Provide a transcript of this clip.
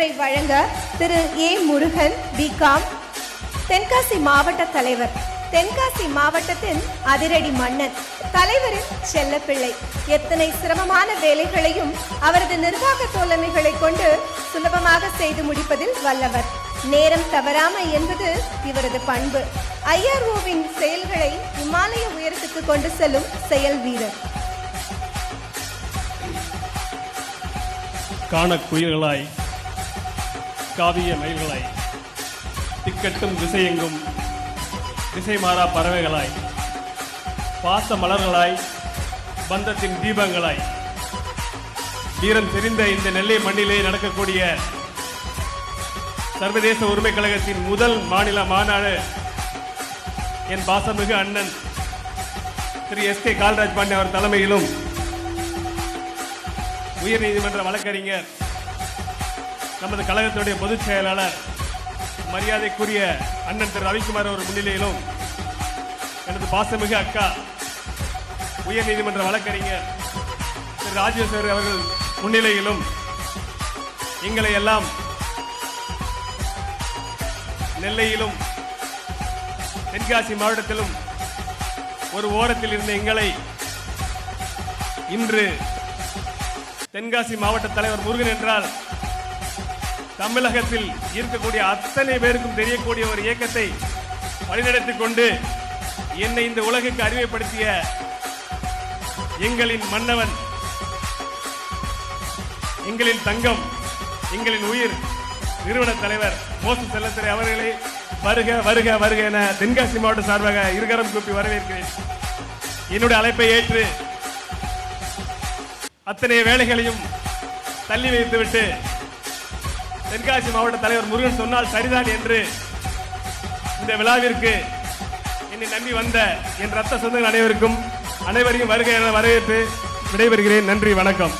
கருத்துரை வழங்க திரு ஏ முருகன் பிகாம், தென்காசி மாவட்ட தலைவர். தென்காசி மாவட்டத்தின் அதிரடி மன்னன், தலைவரின் செல்லப்பிள்ளை. எத்தனை சிரமமான வேலைகளையும் அவரது நிர்வாக தோழமைகளை கொண்டு சுலபமாக செய்து முடிப்பதில் வல்லவர். நேரம் தவறாமை என்பது இவரது பண்பு. ஐஆர்ஓவின் செயல்களை இமாலய உயரத்துக்கு கொண்டு செல்லும் செயல் வீரர். காணக்குயில்களாய், காவிய மயில்களாய், திக்கட்டும் திசையெங்கும் திசை மாறா பறவைகளாய், பாச மலர்களாய், பந்தத்தின் தீபங்களாய், வீரம் தெரிந்த இந்த நெல்லை மண்ணிலே நடக்கக்கூடிய சர்வதேச உரிமை கழகத்தின் முதல் மாநில மாநாடு என் பாசமிகு அண்ணன் திரு எஸ்.கே. கால்ராஜ் பாண்டே அவர் தலைமையிலும் உயர்நீதிமன்ற வழக்கறிஞர், நமது கழகத்துடைய பொதுச் செயலாளர் மரியாதைக்குரிய அண்ணன் திரு ரவிக்குமார் அவர் முன்னிலையிலும், எனது பாசமிகு அக்கா உயர்நீதிமன்ற வழக்கறிஞர் திரு ராஜேஸ்வரி அவர்கள் முன்னிலையிலும் எங்களை எல்லாம் நெல்லையிலும் தென்காசி மாவட்டத்திலும் ஒரு ஓரத்தில் இருந்த எங்களை இன்று தென்காசி மாவட்ட தலைவர் முருகன் என்றால் தமிழகத்தில் இருக்கக்கூடிய அத்தனை பேருக்கும் தெரியக்கூடிய ஒரு இயக்கத்தை வழிநடத்திக் கொண்டு என்னை இந்த உலகுக்கு அறிமுகப்படுத்திய எங்களின் மன்னவன், எங்களின் தங்கம், எங்களின் உயிர் நிறுவன தலைவர் மோசு செல்லத்துறை அவர்களை வருக வருக வருக என தென்காசி மாவட்ட சார்பாக இருகரம் கூப்பி வரவேற்கிறேன். என்னுடைய அழைப்பை ஏற்று அத்தனை வேலைகளையும் தள்ளி வைத்துவிட்டு தென்காசி மாவட்ட தலைவர் முருகன் சொன்னால் சரிதான் என்று இந்த விழாவிற்கு என்னை நம்பி வந்த என் ரத்த சொந்தங்கள் அனைவரையும் வருகை என வரவேற்று விடைபெறுகிறேன். நன்றி, வணக்கம்.